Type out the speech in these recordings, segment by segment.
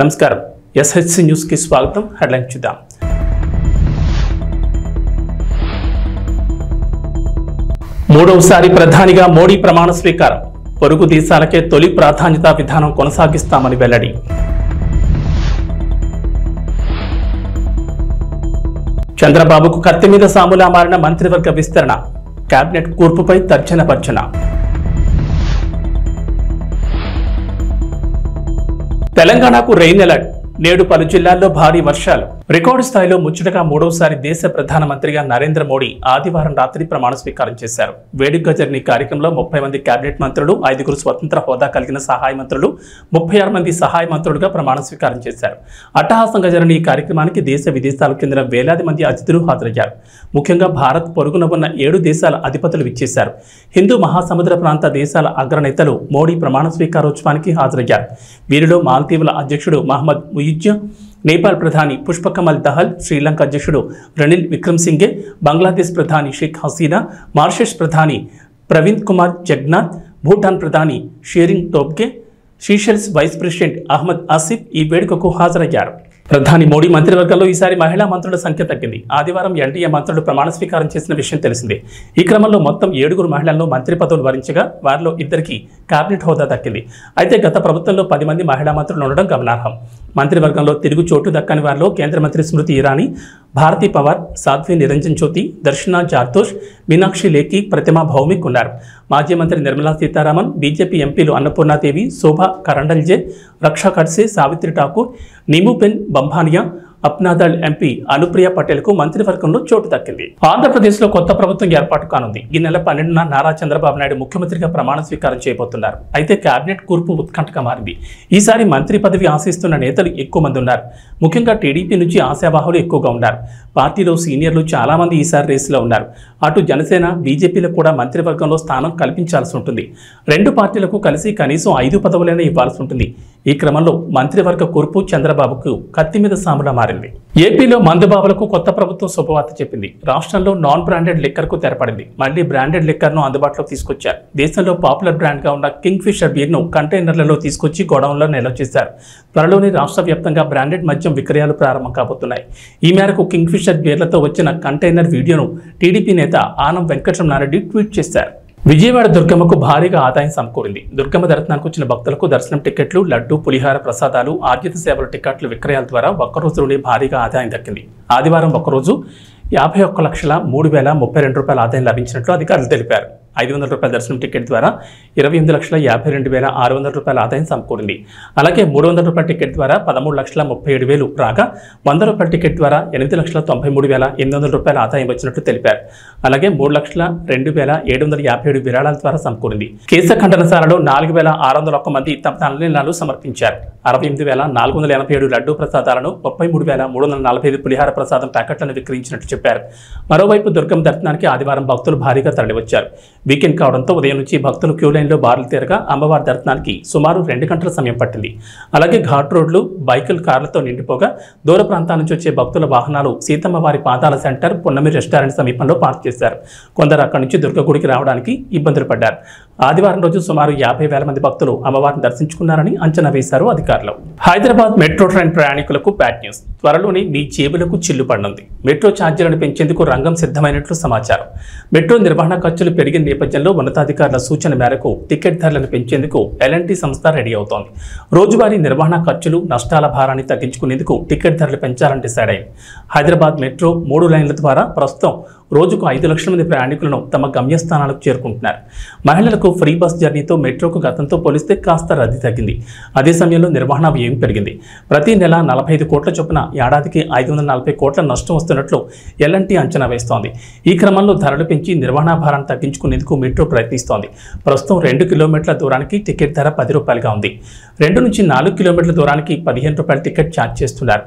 నమస్కారం SHC news కి స్వాగతం. హెడ్లైన్ చూద్దాం. మూడవసారి ప్రధానిగా మోడీ ప్రమాణ స్వీకారం. పొరుగు దేశాలకే తొలి ప్రాధాన్యత విధానం కొనసాగిస్తామని వెల్లడి. చంద్రబాబుకు కత్తి మీద సాములా మారిన మంత్రివర్గ విస్తరణ. కేబినెట్ కూర్పుపై తర్జన భర్జన. తెలంగాణకు రెయిన్ అలర్ట్. నేడు పలు జిల్లాల్లో భారీ వర్షాలు. రికార్డు స్థాయిలో ముచ్చటగా మూడవసారి దేశ ప్రధానమంత్రిగా నరేంద్ర మోడీ ఆదివారం రాత్రి ప్రమాణ స్వీకారం చేశారు. వేడుకగా జరిగిన కార్యక్రమంలో 30 మంది కేబినెట్ మంత్రులు, 5 స్వతంత్ర హోదా కలిగిన సహాయ మంత్రులు, 36 మంది సహాయ మంత్రులుగా ప్రమాణ స్వీకారం చేశారు. అట్టహాసంగా జరిగిన ఈ కార్యక్రమానికి దేశ విదేశాలకు చెందిన వేలాది మంది అతిథులు హాజరయ్యారు. ముఖ్యంగా భారత్ పొరుగున ఉన్న 7 దేశాల అధిపతులు విచ్చేశారు. హిందూ మహాసముద్ర ప్రాంత దేశాల అగ్రనేతలు మోడీ ప్రమాణ స్వీకారోత్సవానికి హాజరయ్యారు. వీరిలో మాల్దీవుల అధ్యక్షుడు మహమ్మద్ ముయిజ్, నేపాల్ ప్రధాని పుష్పకమల్ దహల్, శ్రీలంక అధ్యక్షుడు రనిల్ విక్రమ్సింఘే, బంగ్లాదేశ్ ప్రధాని షేక్ హసీనా, మారిషస్ ప్రధాని ప్రవీణ్ కుమార్ జగ్నాథ్, భూటాన్ ప్రధాని Tshering Tobgay, Seychelles vice president Ahmed Asif ఈ వేడుకకు హాజరయ్యారు. ప్రధాని మోడీ మంత్రివర్గంలో ఈసారి మహిళా మంత్రుల సంఖ్య తగ్గింది. ఆదివారం ఎన్డీఏ మంత్రులు ప్రమాణ స్వీకారం చేసిన విషయం తెలిసిందే. ఈ క్రమంలో మొత్తం 7 మహిళలను మంత్రి పదవులు వరించగా వారిలో 2 కేబినెట్ హోదా దక్కింది. అయితే గత ప్రభుత్వంలో 10 మంది మహిళా మంత్రులు ఉండడం గమనార్హం. మంత్రివర్గంలో తిరుగు చోటు దక్కని వారిలో కేంద్ర మంత్రి స్మృతి ఇరానీ, భారతీ పవార్, సాధ్వి నిరంజన్ జ్యోతి, దర్శనా జార్దోష్, మీనాక్షి లేఖి, ప్రతిమా భౌమిక్ ఉన్నారు. మాజీ మంత్రి నిర్మలా సీతారామన్, బీజేపీ ఎంపీలు అన్నపూర్ణాదేవి, శోభా కరండల్జే, రక్షా ఖడ్సే, సావిత్రి ఠాకూర్, నీముబెన్ బంభానియా, అప్నాదళ్ ఎంపీ అనుప్రియ పటేల్కు మంత్రివర్గంలో చోటు దక్కింది. ఆంధ్రప్రదేశ్లో కొత్త ప్రభుత్వం ఏర్పాటు కానుంది. ఈ నెల 12న నారా చంద్రబాబు నాయుడు ముఖ్యమంత్రిగా ప్రమాణ స్వీకారం చేయబోతున్నారు. అయితే కేబినెట్ కూర్పు ఉత్కంఠగా మారింది. ఈసారి మంత్రి పదవి ఆశిస్తున్న నేతలు ఎక్కువ మంది ఉన్నారు. ముఖ్యంగా టీడీపీ నుంచి ఆశావాహులు ఎక్కువగా ఉన్నారు. పార్టీలో సీనియర్లు చాలా మంది ఈసారి రేసులో ఉన్నారు. అటు జనసేన, బీజేపీలకు కూడా మంత్రివర్గంలో స్థానం కల్పించాల్సి ఉంటుంది. 2 పార్టీలకు కలిసి కనీసం 5 పదవులైనా ఇవ్వాల్సి ఉంటుంది. ఈ క్రమంలో మంత్రివర్గ కూర్పు చంద్రబాబుకు కత్తి మీద సాములా మారింది. ఏపీలో మందుబాబులకు కొత్త ప్రభుత్వం శుభవార్త చెప్పింది. రాష్ట్రంలో నాన్ బ్రాండెడ్ లిక్కర్ కు తెరపడింది. మళ్లీ బ్రాండెడ్ లిక్కర్ ను అందుబాటులోకి తీసుకొచ్చారు. దేశంలో పాపులర్ బ్రాండ్ గా ఉన్న కింగ్ ఫిషర్ బీర్ ను కంటైనర్లలో తీసుకొచ్చి గోడౌన్లో నిల్వ చేశారు. త్వరలోనే రాష్ట్ర వ్యాప్తంగా బ్రాండెడ్ మద్యం విక్రయాలు ప్రారంభం కాబోతున్నాయి. ఈ మేరకు కింగ్ ఫిషర్ బీర్లతో వచ్చిన కంటైనర్ వీడియోను టీడీపీ నేత ఆనం వెంకటరమణారెడ్డి ట్వీట్ చేశారు. విజయవాడ దుర్గమ్మకు భారీగా ఆదాయం సమకూరింది. దుర్గమ్మ దర్శనానికి వచ్చిన భక్తులకు దర్శనం టికెట్లు, లడ్డు, పులిహార ప్రసాదాలు, ఆర్జిత సేవల టికెట్లు విక్రయాల ద్వారా ఒక్కరోజులోనే భారీగా ఆదాయం దక్కింది. ఆదివారం ఒక్కరోజు 51,03,032 రూపాయల ఆదాయం లభించినట్లు అధికారులు తెలిపారు. 500 రూపాయల దర్శనం టికెట్ ద్వారా 28,52,600 రూపాయల ఆదాయం సమకూరింది. అలాగే 300 రూపాయల టికెట్ ద్వారా 13,37,000 రాగా 100 రూపాయల టికెట్ ద్వారా 8,93,800 రూపాయల ఆదాయం వచ్చినట్లు తెలిపారు. అలాగే 3,02,757 విరాళాల ద్వారా సమకూరింది. కేశ ఖండనశాలలో 4,601 మంది తమ తలనీలాలు సమర్పించారు. 68,487 లడ్డూ ప్రసాదాలను, 33,345 పులిహార ప్రసాదం ప్యాకెట్లను విక్రయించినట్లు చెప్పారు. మరోవైపు దుర్గమ్మ దర్శనానికి ఆదివారం భక్తులు భారీగా తరలివచ్చారు. వీకెండ్ కావడంతో ఉదయం నుంచి భక్తులు క్యూ లైన్లో బారులు తీరగా అమ్మవారి దర్శనానికి సుమారు 2 గంటల సమయం పట్టింది. అలాగే ఘాట్ రోడ్లు, బైకులు, కార్లతో నిండిపోగా దూర ప్రాంతాల నుంచి వచ్చే భక్తుల వాహనాలు సీతమ్మవారి పాదాల సెంటర్, పున్నమి రెస్టారెంట్ సమీపంలో పార్క్ చేశారు. కొందరు అక్కడి నుంచి దుర్గ గుడికి రావడానికి ఇబ్బందులు పడ్డారు. ఆదివారం రోజు సుమారు 50,000 మంది భక్తులు అమ్మవారిని దర్శించుకున్నారని అంచనా వేశారు అధికారులు. హైదరాబాద్ మెట్రో ట్రైన్ ప్రయాణికులకు బ్యాడ్ న్యూస్. త్వరలోనే మీ జేబులకు చిల్లు పడనుంది. మెట్రో ఛార్జీలను పెంచేందుకు రంగం సిద్ధమైనట్లు సమాచారం. మెట్రో నిర్వహణ ఖర్చులు పెరిగిన నేపథ్యంలో ఉన్నతాధికారుల సూచన మేరకు టికెట్ ధరలను పెంచేందుకు ఎల్ఎన్టీ సంస్థ రెడీ అవుతోంది. రోజువారీ నిర్వహణ ఖర్చులు, నష్టాల భారాన్ని తగ్గించుకునేందుకు టికెట్ ధరలు పెంచాలని డిసైడ్ అయింది. హైదరాబాద్ మెట్రో 3 లైన్ల ద్వారా ప్రస్తుతం రోజుకు 5 లక్షల మంది ప్రయాణికులను తమ గమ్యస్థానాలకు చేరుకుంటున్నారు. మహిళలకు ఫ్రీ బస్ జర్నీతో మెట్రోకు గతంతో పోలిస్తే కాస్త రద్దీ తగ్గింది. అదే సమయంలో నిర్వహణ వ్యయం పెరిగింది. ప్రతి నెల 45 కోట్ల చొప్పున ఏడాదికి 540 కోట్ల నష్టం వస్తున్నట్లు ఎల్ఎన్టీ అంచనా వేస్తోంది. ఈ క్రమంలో ధరలు పెంచి నిర్వహణ భారాన్ని తగ్గించుకునేందుకు మెట్రో ప్రయత్నిస్తోంది. ప్రస్తుతం 2 కిలోమీటర్ల దూరానికి టికెట్ ధర 10 రూపాయలుగా ఉంది. 2 నుంచి 4 కిలోమీటర్ల దూరానికి 15 రూపాయల టికెట్ ఛార్జ్ చేస్తున్నారు.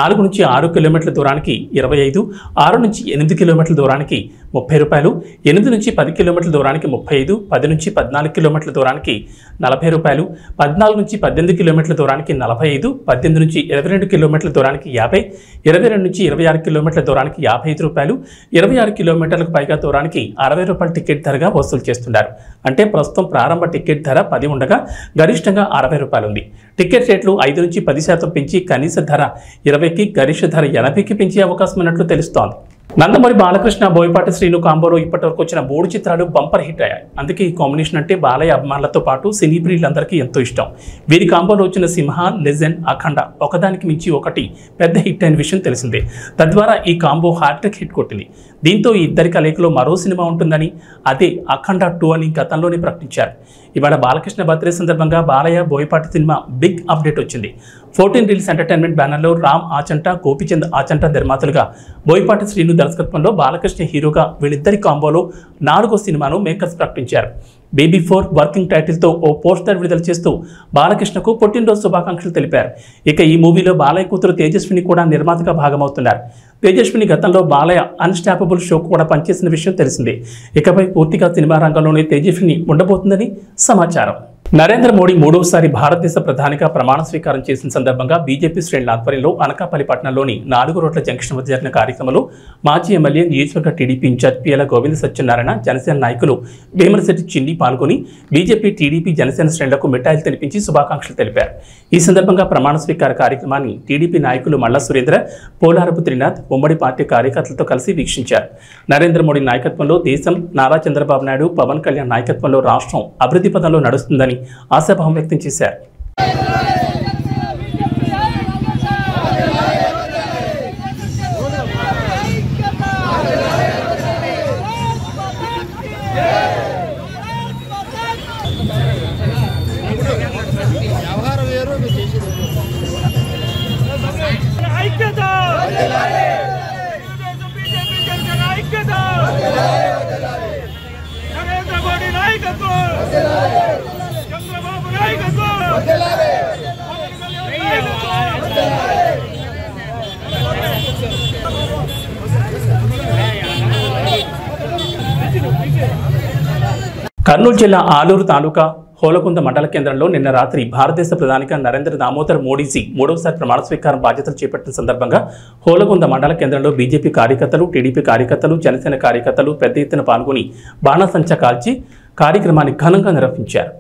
4 నుంచి 6 కిలోమీటర్ల దూరానికి 25, 6 నుంచి 8 కిలోమీటర్ల దూరానికి 30 రూపాయలు, 8 నుంచి 10 కిలోమీటర్ల దూరానికి 35, 10 నుంచి 14 కిలోమీటర్ల దూరానికి 40 రూపాయలు, 14 నుంచి 18 కిలోమీటర్ల దూరానికి 45, 18 నుంచి 22 కిలోమీటర్ల దూరానికి 50, 22 నుంచి 26 కిలోమీటర్ల దూరానికి 55 రూపాయలు, 26 కిలోమీటర్లకు పైగా దూరానికి 60 రూపాయల టికెట్ ధరగా వసూలు చేస్తున్నారు. అంటే ప్రస్తుతం ప్రారంభ టికెట్ ధర 10 ఉండగా గరిష్టంగా 60 రూపాయలు ఉంది. టికెట్ రేట్లు 5 నుంచి 10% పెంచి కనీస ధర 20కి, గరిష్ట ధర 80కి పెంచే అవకాశం ఉన్నట్లు తెలుస్తోంది. నందమూరి బాలకృష్ణ, బోయపాటి శ్రీను కాంబోలో ఇప్పటివరకు వచ్చిన 3 చిత్రాలు బంపర్ హిట్ అయ్యాయి. అందుకే ఈ కాంబినేషన్ అంటే బాలయ్య అభిమానులతో పాటు సినీ ప్రియులందరికీ ఎంతో ఇష్టం. వీరి కాంబోలో వచ్చిన సింహ, లెజెండ్, అఖండ ఒకదానికి మించి ఒకటి పెద్ద హిట్ అయిన విషయం తెలిసిందే. తద్వారా ఈ కాంబో హ్యాట్రిక్ హిట్ కొట్టింది. దీంతో ఈ ఇద్దరి కలయికలో మరో సినిమా ఉంటుందని, అదే అఖండ 2 అని గతంలోనే ప్రకటించారు. ఇవాళ బాలకృష్ణ బర్త్డే సందర్భంగా Balayya, Boyapati cinema big update వచ్చింది. 14 రీల్స్ ఎంటర్టైన్మెంట్ బ్యానర్లో రామ్ ఆచంట, గోపిచంద్ ఆచంట నిర్మాతలుగా, బోయపాటి శ్రీను దర్శకత్వంలో బాలకృష్ణ హీరోగా వీళ్ళిద్దరి కాంబోలో 4వ సినిమాను మేకర్స్ ప్రకటించారు. బేబీ4 వర్కింగ్ టైటిల్తో ఓ పోస్టర్ విడుదల చేస్తూ బాలకృష్ణకు పుట్టినరోజు శుభాకాంక్షలు తెలిపారు. ఇక ఈ మూవీలో బాలయ్య కూతురు తేజస్విని కూడా నిర్మాతగా భాగమవుతున్నారు. తేజస్విని గతంలో బాలయ్య అన్స్టాపబుల్ షో కూడా పనిచేసిన విషయం తెలిసిందే. ఇకపై పూర్తిగా సినిమా రంగంలోనే తేజస్విని ఉండబోతుందని సమాచారం. నరేంద్ర మోడీ 3వసారి భారతదేశ ప్రధానిగా ప్రమాణ స్వీకారం చేసిన సందర్భంగా బీజేపీ శ్రేణుల ఆధ్వర్యంలో అనకాపల్లి పట్టణంలోని 4 రోడ్ల జంక్షన్ వద్ద జరిగిన కార్యక్రమంలో మాజీ ఎమ్మెల్యే, నియోజకవర్గ టీడీపీ ఇన్ఛార్జ్ పియల గోవింద సత్యనారాయణ, జనసేన నాయకులు వేమలశెట్టి చిన్ని పాల్గొని బీజేపీ, టీడీపీ, జనసేన శ్రేణులకు మిఠాయిలు తినిపించి శుభాకాంక్షలు తెలిపారు. ఈ సందర్భంగా ప్రమాణ స్వీకార కార్యక్రమాన్ని టీడీపీ నాయకులు మల్లా సురేంద్ర, పోలారపు త్రినాథ్ ఉమ్మడి పార్టీ కార్యకర్తలతో కలిసి వీక్షించారు. నరేంద్ర మోడీ నాయకత్వంలో దేశం, నారా చంద్రబాబు నాయుడు, పవన్ కళ్యాణ్ నాయకత్వంలో రాష్ట్రం అభివృద్ధి పథంలో నడుస్తుందని ఆశాభావం వ్యక్తం చేశారు. కర్నూలు జిల్లా ఆలూరు తాలూకా హోలకుంద మండల కేంద్రంలో నిన్న రాత్రి భారతదేశ ప్రధానిగా నరేంద్ర దామోదర్ మోడీజీ 3వసారి ప్రమాణ స్వీకారం బాధ్యతలు చేపట్టిన సందర్భంగా హోలకుంద మండల కేంద్రంలో బీజేపీ కార్యకర్తలు, టీడీపీ కార్యకర్తలు, జనసేన కార్యకర్తలు పెద్ద ఎత్తున పాల్గొని బాణాసంచా కాల్చి కార్యక్రమాన్ని ఘనంగా నిర్వహించారు.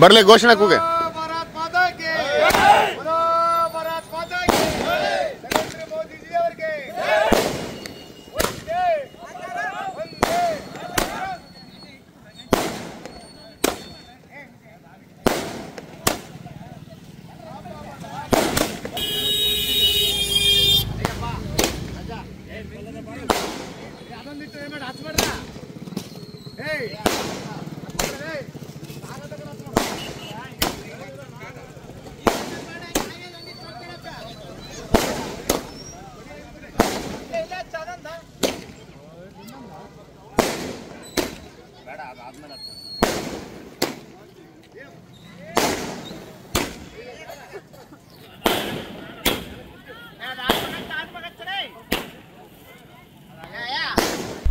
बरले घोषणा कुगे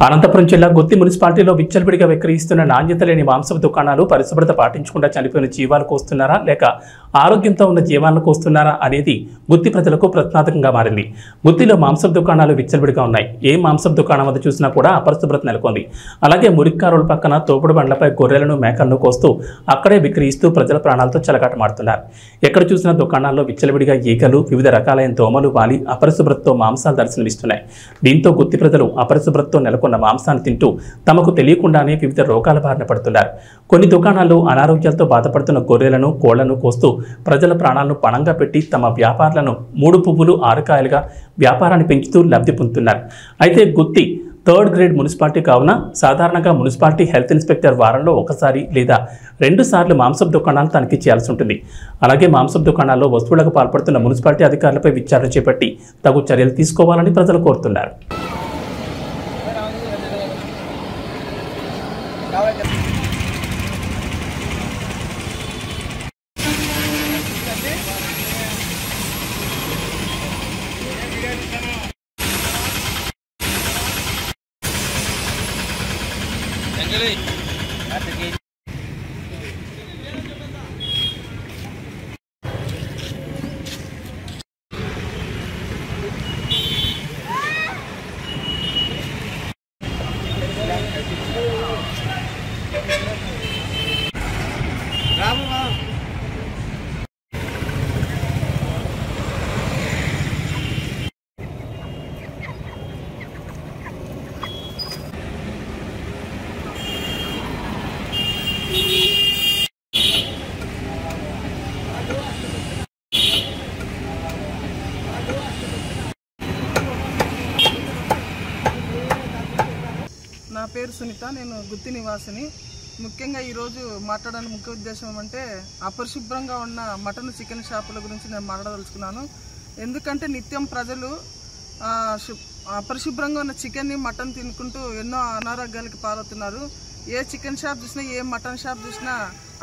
అనంతపురం జిల్లా గుత్తి మున్సిపాలిటీలో విచ్చలవిడిగా విక్రయిస్తున్న నాణ్యత లేని మాంసపు దుకాణాలు పరిశుభ్రత పాటించకుండా చనిపోయిన జీవాలు కోస్తున్నారా లేక ఆరోగ్యంతో ఉన్న జీవాలను కోస్తున్నారా అనేది గుత్తి ప్రజలకు ప్రశ్నార్థకంగా మారింది. గుత్తిలో మాంసపు దుకాణాలు విచ్చలవిడిగా ఉన్నాయి. ఏ మాంసపు దుకాణం వద్ద చూసినా కూడా అపరిశుభ్రత నెలకొంది. అలాగే మురిక్కారుల పక్కన తోపుడు బండ్లపై గొర్రెలను మేకలను కోస్తూ అక్కడే విక్రయిస్తూ ప్రజల ప్రాణాలతో చెలగాటమాడుతున్నారు. ఎక్కడ చూసినా దుకాణాల్లో విచ్చలవిడిగా ఈగలు, వివిధ రకాలైన దోమలు వాలి అపరిశుభ్రతతో మాంసాలు దర్శనమిస్తున్నాయి. దీంతో గుత్తి ప్రజలు అపరిశుభ్రతతో నెలకొన్న మాంసాన్ని తింటూ తమకు తెలియకుండానే వివిధ రోగాల బారిన పడుతున్నారు. కొన్ని దుకాణాల్లో అనారోగ్యాలతో బాధపడుతున్న గొర్రెలను, కోళ్లను కోస్తూ ప్రజల ప్రాణాలను పణంగా పెట్టి తమ వ్యాపారాలను 3 పువ్వులు 6 కాయలుగా వ్యాపారాన్ని పెంచుతూ లబ్ధి పొందుతున్నారు. అయితే గుత్తి 3rd గ్రేడ్ మున్సిపాలిటీ కావున సాధారణంగా మున్సిపాలిటీ హెల్త్ ఇన్స్పెక్టర్ వారంలో 1 సారి లేదా 2 సార్లు మాంసపు దుకాణాలు తనిఖీ చేయాల్సి ఉంటుంది. అలాగే మాంసపు దుకాణాల్లో వస్తువులకు పాల్పడుతున్న మున్సిపాలిటీ అధికారులపై విచారణ చేపట్టి తగు చర్యలు తీసుకోవాలని ప్రజలు కోరుతున్నారు. నా పేరు సునీత, నేను గుత్తి నివాసిని. ముఖ్యంగా ఈరోజు మాట్లాడడానికి ముఖ్య ఉద్దేశం అంటే అపరిశుభ్రంగా ఉన్న మటన్, చికెన్ షాపుల గురించి నేను మాట్లాడదలుచుకున్నాను. ఎందుకంటే నిత్యం ప్రజలు అపరిశుభ్రంగా ఉన్న చికెన్ని, మటన్ తినుకుంటూ ఎన్నో అనారోగ్యాలకు పాలవుతున్నారు. ఏ చికెన్ షాప్ చూసినా, ఏ మటన్ షాప్ చూసినా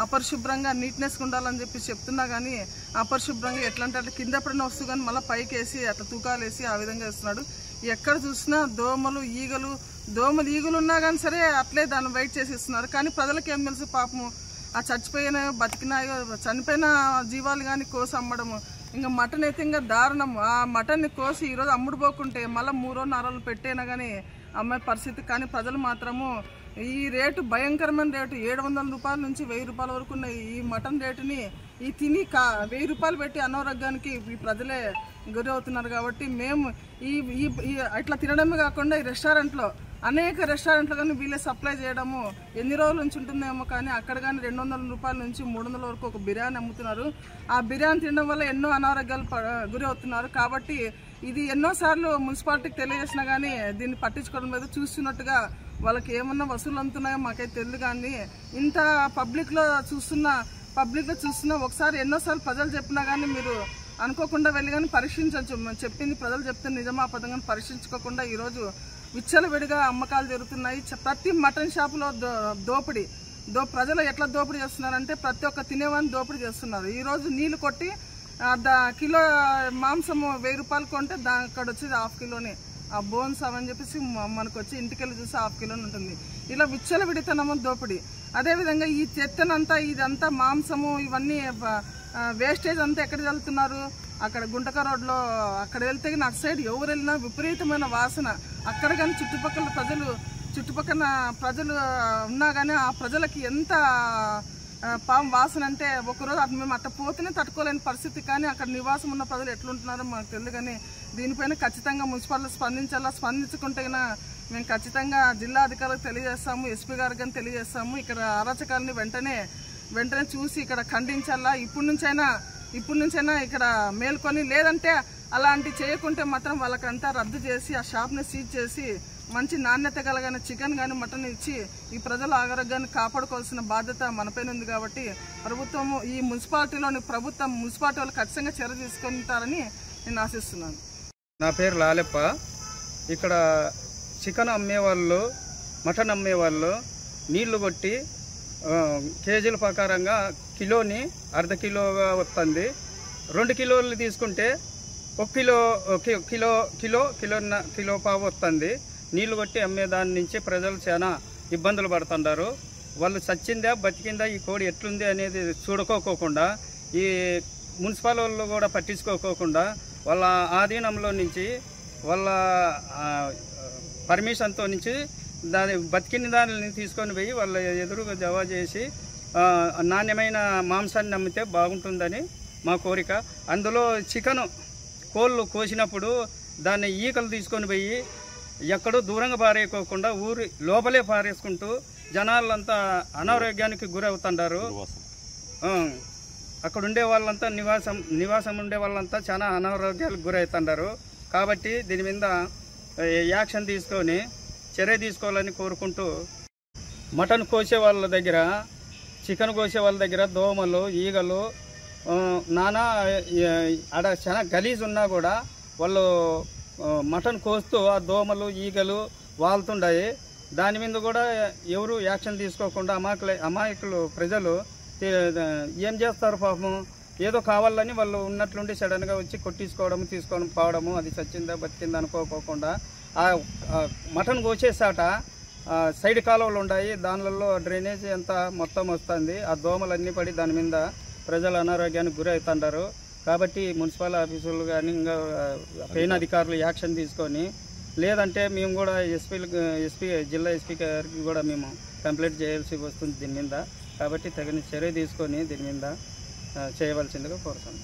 అపరిశుభ్రంగా నీట్నెస్గా ఉండాలని చెప్పి చెప్తున్నా కానీ అపరిశుభ్రంగా ఎట్లా అంటే అట్లా కింద పడిన వస్తువు కానీ మళ్ళీ పైకి వేసి అట్లా తూకాలు వేసి ఆ విధంగా వేస్తున్నాడు. ఎక్కడ చూసినా దోమలు, ఈగలు ఉన్నా కానీ సరే అట్లే దాన్ని వెయిట్ చేసి ఇస్తున్నారు. కానీ ప్రజలకు ఏం తెలుసు, పాపము ఆ చచ్చిపోయిన, బతికినాయో, చనిపోయిన జీవాలు కానీ కోసి అమ్మడము. ఇంకా మటన్ అయితే ఇంకా దారుణము. ఆ మటన్ని కోసి ఈరోజు అమ్ముడు పోకుంటే మళ్ళీ 3-4 రోజులు పెట్టైనా కానీ అమ్మే పరిస్థితి. కానీ ప్రజలు మాత్రము ఈ రేటు భయంకరమైన రేటు 700 రూపాయల నుంచి 1000 రూపాయల వరకు ఉన్న ఈ మటన్ రేటుని ఈ తిని 1000 రూపాయలు పెట్టి అనారోగ్యానికి ఈ ప్రజలే గురి అవుతున్నారు. కాబట్టి మేము ఇట్లా తినడమే కాకుండా ఈ రెస్టారెంట్లో, అనేక రెస్టారెంట్లు కానీ వీళ్ళే సప్లై చేయడము ఎన్ని రోజుల నుంచి ఉంటుందేమో, కానీ అక్కడ కానీ 200 రూపాయల నుంచి 300 వరకు ఒక బిర్యానీ అమ్ముతున్నారు. ఆ బిర్యానీ తినడం వల్ల ఎన్నో అనారోగ్యాలు గురి అవుతున్నారు. కాబట్టి ఇది ఎన్నోసార్లు మున్సిపాలిటీకి తెలియజేసినా కానీ దీన్ని పట్టించుకోవడం లేదు. చూస్తున్నట్టుగా వాళ్ళకి ఏమన్నా వసూలు అందుతున్నాయో మాకైతే తెలియదు. కానీ ఇంత పబ్లిక్లో చూస్తున్నా ఒకసారి ఎన్నోసార్లు ప్రజలు చెప్పినా కానీ మీరు అనుకోకుండా వెళ్ళి కానీ పరీక్షించవచ్చు. చెప్పింది ప్రజలు చెప్తే నిజమా అబద్ధం కానీ పరీక్షించుకోకుండా ఈరోజు విచ్చలవిడిగా అమ్మకాలు జరుగుతున్నాయి. ప్రతి మటన్ షాపులో దోపిడీ. ప్రజలు ఎట్లా దోపిడీ చేస్తున్నారంటే ప్రతి ఒక్క తినేవాడిని దోపిడీ చేస్తున్నారు. ఈరోజు నీళ్లు కొట్టి కిలో మాంసము 1000 రూపాయలు కొంటే అక్కడ వచ్చేది 1/2 కిలోనే. ఆ బోన్స్ అవని చెప్పేసి మనకు వచ్చి ఇంటికెళ్ళి చూసి 1/2 కిలోని ఉంటుంది. ఇలా విచ్చలవిడితనము దోపిడీ. అదేవిధంగా ఈ చెత్తనంతా, ఇదంతా మాంసము, ఇవన్నీ వేస్టేజ్ అంతా ఎక్కడ వెళ్తున్నారు? అక్కడ గుంటక రోడ్లో అక్కడ వెళ్తే కానీ అటు సైడ్ ఎవరు వెళ్ళినా విపరీతమైన వాసన. అక్కడ కానీ చుట్టుపక్కల ప్రజలు ఉన్నా కానీ ఆ ప్రజలకి ఎంత పాము వాసన అంటే ఒకరోజు అటు మేము అట్ట పోతేనే తట్టుకోలేని పరిస్థితి. కానీ అక్కడ నివాసం ఉన్న ప్రజలు ఎట్లుంటున్నారో మాకు తెలియదు. కానీ దీనిపైన ఖచ్చితంగా మున్సిపాలిటీ స్పందించాలా. స్పందించుకుంటే మేము ఖచ్చితంగా జిల్లా అధికారులకు తెలియజేస్తాము, ఎస్పీ గారికి కానీ తెలియజేస్తాము. ఇక్కడ అరాచకాలని వెంటనే చూసి ఇక్కడ ఖండించాలా. ఇప్పటి నుంచైనా ఇక్కడ మేల్కొని, లేదంటే అలాంటి చేయకుంటే మాత్రం వాళ్ళకంతా రద్దు చేసి ఆ షాప్ని సీజ్ చేసి మంచి నాణ్యత కలిగిన చికెన్ కానీ మటన్ ఇచ్చి ఈ ప్రజల ఆరోగ్యాన్ని కాపాడుకోవాల్సిన బాధ్యత మనపైన ఉంది. కాబట్టి ప్రభుత్వము, ఈ మున్సిపాలిటీ వాళ్ళు ఖచ్చితంగా చర్య తీసుకుంటారని నేను ఆశిస్తున్నాను. నా పేరు లాలెప్ప. ఇక్కడ చికెన్ అమ్మేవాళ్ళు, మటన్ అమ్మేవాళ్ళు నీళ్లు కొట్టి కేజీల ప్రకారంగా కిలోని 1/2 కిలోగా వస్తుంది. 2 కిలోలు తీసుకుంటే 1 కిలో పావు వస్తుంది. నీళ్లు కొట్టి అమ్మే దాని నుంచి ప్రజలు చాలా ఇబ్బందులు పడుతుంటారు. వాళ్ళు చచ్చిందా బతికిందా ఈ కోడి ఎట్లుంది అనేది చూడుకోకుండా ఈ మున్సిపల్ వాళ్ళు కూడా పట్టించుకోకుండా వాళ్ళ ఆధీనంలో నుంచి వాళ్ళ పర్మిషన్తో నుంచి దాని బతికిన దానిని తీసుకొని పోయి వాళ్ళ ఎదురుగా జవా చేసి నాణ్యమైన మాంసాన్ని అమ్మితే బాగుంటుందని మా కోరిక. అందులో చికెన్ కోళ్ళు కోసినప్పుడు దాన్ని ఈకలు తీసుకొని పోయి ఎక్కడో దూరంగా పారేయకోకుండా ఊరి లోపలే పారేసుకుంటూ జనాలంతా అనారోగ్యానికి గురవుతుంటారు. అక్కడ ఉండే వాళ్ళంతా నివాసం ఉండే వాళ్ళంతా చాలా అనారోగ్యాలకు గురవుతుంటారు. కాబట్టి దీని మీద యాక్షన్ తీసుకొని చర్య తీసుకోవాలని కోరుకుంటూ, మటన్ కోసే వాళ్ళ దగ్గర చికెన్ కోసే వాళ్ళ దగ్గర దోమలు ఈగలు నానా ఆడ చాలా గలీజ్ ఉన్నా కూడా వాళ్ళు మటన్ కోస్తూ ఆ దోమలు ఈగలు వాళ్తుంటాయి. దాని మీద కూడా ఎవరు యాక్షన్ తీసుకోకుండా అమాయకులు ప్రజలు ఏం చేస్తారు పాపం, ఏదో కావాలని వాళ్ళు ఉన్నట్లుండి సడన్గా వచ్చి కొట్టించుకోవడము తీసుకొని పోవడము, అది చచ్చిందా బతికిందా అనుకోకుండా ఆ మటన్ కోసేసాట సైడ్ కాలువలు ఉన్నాయి, దానిలో డ్రైనేజ్ అంతా మొత్తం వస్తుంది. ఆ దోమలన్నీ పడి దాని మీద ప్రజలు అనారోగ్యానికి గురి అవుతుంటారు. కాబట్టి మున్సిపల్ ఆఫీసులు కానీ ఇంకా పైన అధికారులు యాక్షన్ తీసుకొని, లేదంటే మేము కూడా ఎస్పీ జిల్లా ఎస్పీ గారికి కూడా మేము కంప్లైంట్ చేయాల్సి వస్తుంది దీని మీద. కాబట్టి తగిన చర్య తీసుకొని దీని మీద చేయవలసిందిగా కోరుతున్నాం.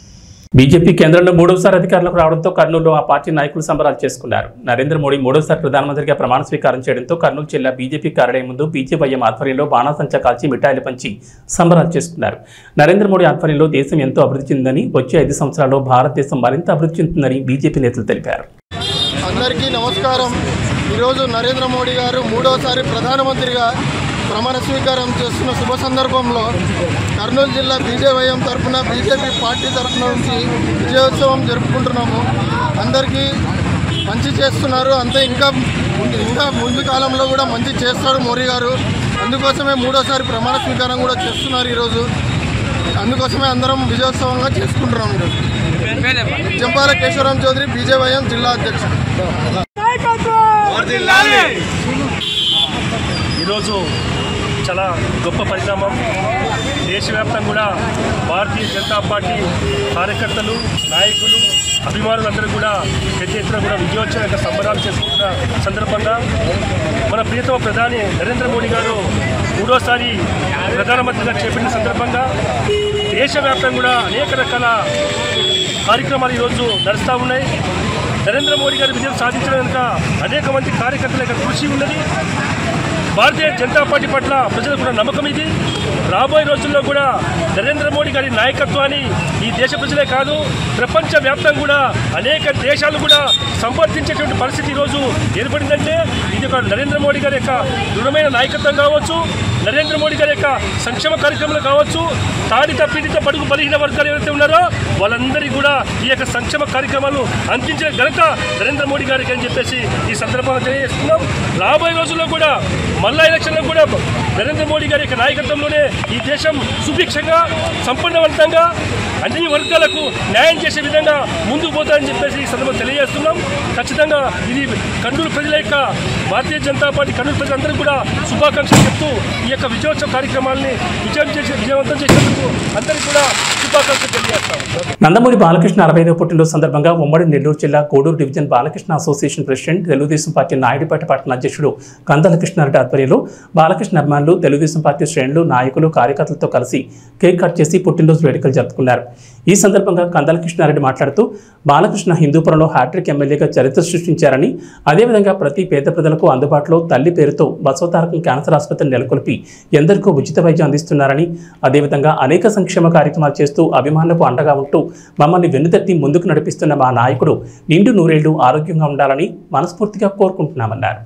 బీజేపీ కేంద్రంలో మూడోసారి అధికారంలోకి రావడంతో కర్నూలులో ఆ పార్టీ నాయకులు సంబరాలు చేసుకున్నారు. నరేంద్ర మోడీ మూడోసారి ప్రధానమంత్రిగా ప్రమాణ స్వీకారం చేయడంతో కర్నూలు జిల్లా బీజేపీ కార్యాలయం ముందు బీజేవైఎం ఆధ్వర్యంలో బాణాసంచా కాల్చి మిఠాయిలు పంచి సంబరాలు చేసుకున్నారు. నరేంద్ర మోడీ ఆధ్వర్యంలో దేశం ఎంతో అభివృద్ధి చెందిందని, వచ్చే 5 సంవత్సరాల్లో భారతదేశం మరింత అభివృద్ధి చెందుతుందని బీజేపీ నేతలు తెలిపారు. అందరికీ నమస్కారం. ఈరోజు నరేంద్ర మోడీ గారు మూడోసారి ప్రధానమంత్రిగా ప్రమాణ స్వీకారం చేస్తున్న శుభ సందర్భంలో కర్నూలు జిల్లా బీజేవైఎం తరఫున బీజేపీ పార్టీ తరఫున నుంచి విజయోత్సవం జరుపుకుంటున్నాము. అందరికీ మంచి చేస్తున్నారు, అంతే ఇంకా ముందు కాలంలో కూడా మంచి చేస్తాడు మోడీ గారు. అందుకోసమే మూడోసారి ప్రమాణ స్వీకారం కూడా చేస్తున్నారు ఈరోజు. అందుకోసమే అందరం విజయోత్సవంగా చేసుకుంటున్నాం. ఈరోజు జంపాల కేశవరాం చౌదరి, బీజేవైఎం జిల్లా అధ్యక్షుడు. ఈరోజు చాలా గొప్ప పరిణామం. దేశవ్యాప్తంగా కూడా భారతీయ జనతా పార్టీ కార్యకర్తలు, నాయకులు, అభిమానులందరూ కూడా పెద్ద ఎత్తున కూడా విజయోత్సవ సంబరాలు చేసుకుంటున్న సందర్భంగా మన ప్రియతమ ప్రధాని నరేంద్ర మోడీ గారు మూడోసారి ప్రధానమంత్రిగా చేపట్టిన సందర్భంగా దేశవ్యాప్తంగా కూడా అనేక రకాల కార్యక్రమాలు ఈరోజు నడుస్తూ ఉన్నాయి. నరేంద్ర మోడీ గారు విజయం సాధించడం కనుక అనేక మంది కార్యకర్తల యొక్క కృషి ఉన్నది. భారతీయ జనతా పార్టీ పట్ల ప్రజలకు కూడా నమ్మకం ఇది. రాబోయే రోజుల్లో కూడా నరేంద్ర మోడీ గారి నాయకత్వాన్ని ఈ దేశ ప్రజలే కాదు ప్రపంచ వ్యాప్తంగా కూడా అనేక దేశాలు కూడా సంప్రదించేటువంటి పరిస్థితి ఈరోజు ఏర్పడిందంటే ఇది ఒక నరేంద్ర మోడీ గారి యొక్క దృఢమైన నాయకత్వం కావచ్చు, నరేంద్ర మోడీ గారి యొక్క సంక్షేమ కార్యక్రమాలు కావచ్చు, తాడిత పీడిత బడుగు బలహీన వర్గాలు ఎవరైతే ఉన్నారో వాళ్ళందరికీ కూడా ఈ యొక్క సంక్షేమ కార్యక్రమాలు అందించిన ఘనత నరేంద్ర మోడీ గారికి అని చెప్పేసి ఈ సందర్భంగా తెలియజేస్తున్నాం. రాబోయే రోజుల్లో కూడా మళ్ళా ఎలక్షన్లో కూడా నరేంద్ర మోడీ గారి యొక్క నాయకత్వంలోనే ఈ దేశం సుభిక్షంగా, సంపన్నవంతంగా, అన్ని వర్గాలకు న్యాయం చేసే విధంగా ముందుకు పోతారని చెప్పేసి ఈ సందర్భంగా తెలియజేస్తున్నాం. ఖచ్చితంగా ఇది కర్నూలు ప్రజల యొక్క భారతీయ జనతా పార్టీ కర్నూలు ప్రజలందరికీ కూడా శుభాకాంక్షలు చెప్తూ ఈ యొక్క విజయోత్సవ కార్యక్రమాన్ని విజయవంతం చేసేందుకు అందరికీ కూడా శుభాకాంక్షలు తెలియజేస్తాం. నందమూరి బాలకృష్ణ 65వ పుట్టినరోజు సందర్భంగా ఉమ్మడి నెల్లూరు జిల్లా Koduru division Balakrishna association president, Telugu Desam party Naidupeta పట్టణ అధ్యక్షుడు కందల కృష్ణారెడ్డి ఆధ్వర్యంలో బాలకృష్ణ అభిమానులు, తెలుగుదేశం పార్టీ శ్రేణులు, నాయకులు, కార్యకర్తలతో కలిసి కేక్ కట్ చేసి పుట్టినరోజు వేడుకలు జరుపుకున్నారు. ఈ సందర్భంగా కందల కృష్ణారెడ్డి మాట్లాడుతూ బాలకృష్ణ హిందూపురంలో హ్యాట్రిక్ ఎమ్మెల్యేగా చరిత్ర సృష్టించారని, అదేవిధంగా ప్రతి పేద ప్రజలకు అందుబాటులో తల్లి పేరుతో బసవతారకం క్యాన్సర్ ఆసుపత్రిని నెలకొల్పి ఎందరికో ఉచిత వైద్యం అందిస్తున్నారని, అదేవిధంగా అనేక సంక్షేమ కార్యక్రమాలు చేస్తూ అభిమానులకు అండగా ఉంటూ మమ్మల్ని వెన్నుతట్టి ముందుకు నడిపిస్తున్న మా నాయకుడు నిండు నూరేళ్లు ఆరోగ్యంగా ఉండాలని మనస్ఫూర్తిగా కోరుకుంటున్నామన్నారు.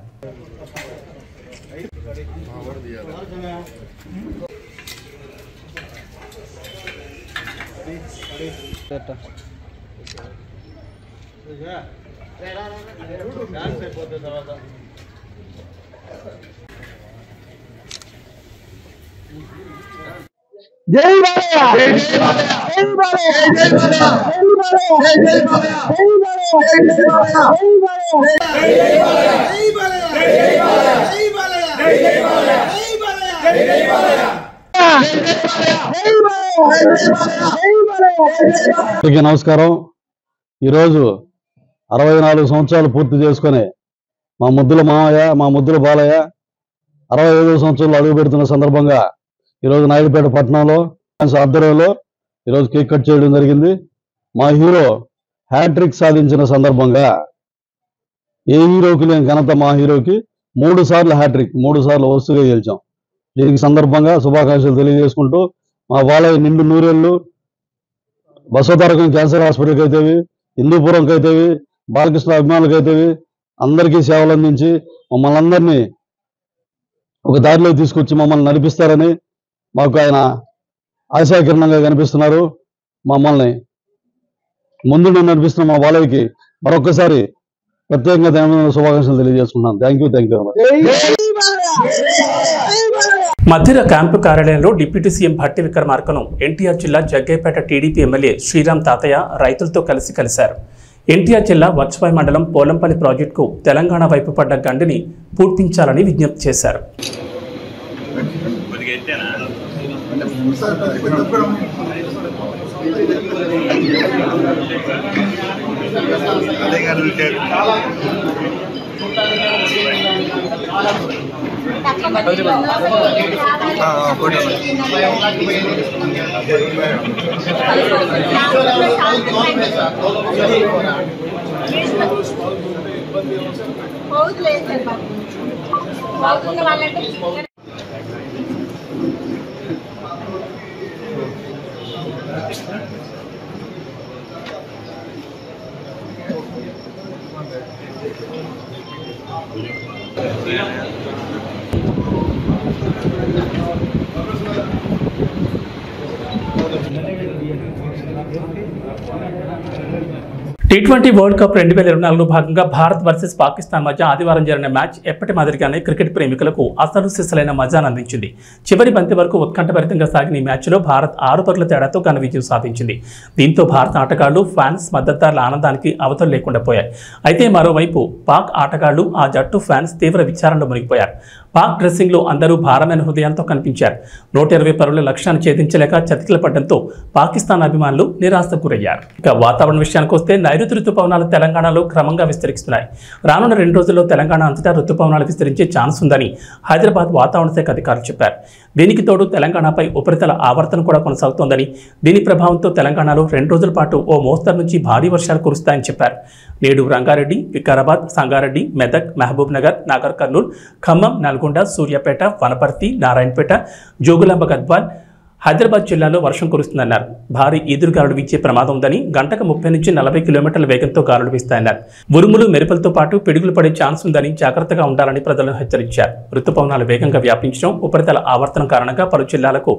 జై బాలయ్య, జై బాలయ్య, జై బాలయ్య, జై బాలయ్య, జై బాలయ్య, జై బాలయ్య, జై బాలయ్య, జై బాలయ్య, జై బాలయ్య, జై బాలయ్య, జై బాలయ్య, జై బాలయ్య. నమస్కారం. ఈరోజు 64 సంవత్సరాలు పూర్తి చేసుకుని మా ముద్దుల మామయ్య, మా ముద్దుల బాలయ్య 65వ సంవత్సరంలో అడుగు పెడుతున్న సందర్భంగా ఈరోజు నాయుడుపేట పట్టణంలో ఆధ్వర్యంలో ఈరోజు కేక్ కట్ చేయడం జరిగింది. మా హీరో హ్యాట్రిక్ సాధించిన సందర్భంగా, ఏ హీరోకి లేని ఘనత మా హీరోకి 3 సార్లు హ్యాట్రిక్, 3 సార్లు వస్తుగా గెలిచాం. దీనికి సందర్భంగా శుభాకాంక్షలు తెలియజేసుకుంటూ మా బాలయ్య నిండు నూరేళ్ళు బసవతారకం క్యాన్సర్ హాస్పిటల్కి అయితేవి, హిందూపురంకి అయితేవి, బాలకృష్ణ అభిమానులకి అయితేవి అందరికీ సేవలు అందించి మమ్మల్ని అందరినీ ఒక దారిలో తీసుకొచ్చి మమ్మల్ని నడిపిస్తారని మాకు ఆయన ఆశాకిరణంగా కనిపిస్తున్నారు. మమ్మల్ని ముందు నడిపిస్తున్న మా బాలయ్యకి మరొకసారి ప్రత్యేకంగా ధన్యవాదాలు, శుభాకాంక్షలు తెలియజేసుకుంటున్నాను. థ్యాంక్ యూ మధ్యర క్యాంపు కార్యాలయంలో డిప్యూటీ సీఎం భట్టి విక్రమార్కను ఎన్టీఆర్ జిల్లా జగ్గైపేట టీడీపీ ఎమ్మెల్యే శ్రీరామ్ తాతయ్య రైతులతో కలిశారు. ఎన్టీఆర్ జిల్లా వర్చవాయి మండలం పోలంపల్లి ప్రాజెక్టుకు తెలంగాణ వైపు పడ్డ గండిని పూడ్పించాలని విజ్ఞప్తి చేశారు. T20 వరల్డ్ కప్ 2024లో భాగంగా భారత్ వర్సెస్ పాకిస్తాన్ మధ్య ఆదివారం జరిగిన మ్యాచ్ ఎప్పటి మాదిరిగానే క్రికెట్ ప్రేమికులకు అసలు సిసలైన మజాను అందించింది. చివరి బంతి వరకు ఉత్కంఠభరితంగా సాగిన ఈ మ్యాచ్లో భారత్ 6 పరుగుల తేడాతో ఘన విజయం సాధించింది. దీంతో భారత ఆటగాళ్లు, ఫ్యాన్స్, మద్దతుదారుల ఆనందానికి అవతలు లేకుండా పోయాయి. అయితే మరోవైపు పాక్ ఆటగాళ్లు, ఆ జట్టు ఫ్యాన్స్ తీవ్ర విచారణలో మునిగిపోయారు. పాక్ డ్రెస్సింగ్లో అందరూ భారమైన హృదయాలతో కనిపించారు. 120 పరుగుల లక్ష్యాన్ని ఛేదించలేక చతికిల పడడంతో పాకిస్తాన్ అభిమానులు నిరాశకు గురయ్యారు. ఇక వాతావరణ విషయానికి వస్తే నైరుతి రుతుపవనాలు తెలంగాణలో క్రమంగా విస్తరిస్తున్నాయి. రానున్న 2 రోజుల్లో తెలంగాణ అంతటా రుతుపవనాలు విస్తరించే ఛాన్స్ ఉందని హైదరాబాద్ వాతావరణ శాఖ అధికారులు చెప్పారు. దీనికి తోడు తెలంగాణపై ఉపరితల ఆవర్తనం కూడా కొనసాగుతోందని, దీని ప్రభావంతో తెలంగాణలో 2 రోజుల పాటు ఓ మోస్తరు నుంచి భారీ వర్షాలు కురుస్తాయని చెప్పారు. నేడు రంగారెడ్డి, వికారాబాద్, సంగారెడ్డి, మెదక్, మహబూబ్ నగర్, నాగర్ కర్నూల్, ఖమ్మం, నల్గొండ, సూర్యాపేట, వనపర్తి, నారాయణపేట, జోగులాంబ గద్వాల్, హైదరాబాద్ జిల్లాలో వర్షం కురుస్తుందన్నారు. భారీ ఈదురుగాలులు వీచే ప్రమాదం ఉందని, గంటకు 30 నుంచి 40 కిలోమీటర్ల వేగంతో గాలులు వీస్తాయన్నారు. ఉరుములు, మెరుపులతో పాటు పిడుగులు పడే ఛాన్స్ ఉందని జాగ్రత్తగా ఉండాలని ప్రజలను హెచ్చరించారు. రుతుపవనాలు వేగంగా వ్యాపించడం, ఉపరితల ఆవర్తనం కారణంగా పలు జిల్లాలకు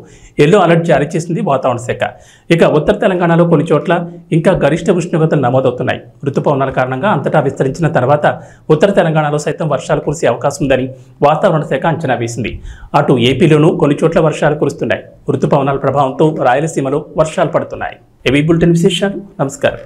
ఎల్లో అలర్ట్ జారీ చేసింది వాతావరణ శాఖ. ఇక ఉత్తర తెలంగాణలో కొన్ని చోట్ల ఇంకా గరిష్ట ఉష్ణోగ్రతలు నమోదవుతున్నాయి. రుతుపవనాల కారణంగా అంతటా విస్తరించిన తర్వాత ఉత్తర తెలంగాణలో సైతం వర్షాలు కురిసే అవకాశం ఉందని వాతావరణ శాఖ అంచనా వేసింది. అటు ఏపీలోనూ కొన్ని చోట్ల వర్షాలు కురుస్తున్నాయి. రుతుపవనాల ప్రభావంతో రాయలసీమలో వర్షాలు పడుతున్నాయి. ఏవీ బులెటిన్ విశేషాలు. నమస్కారం.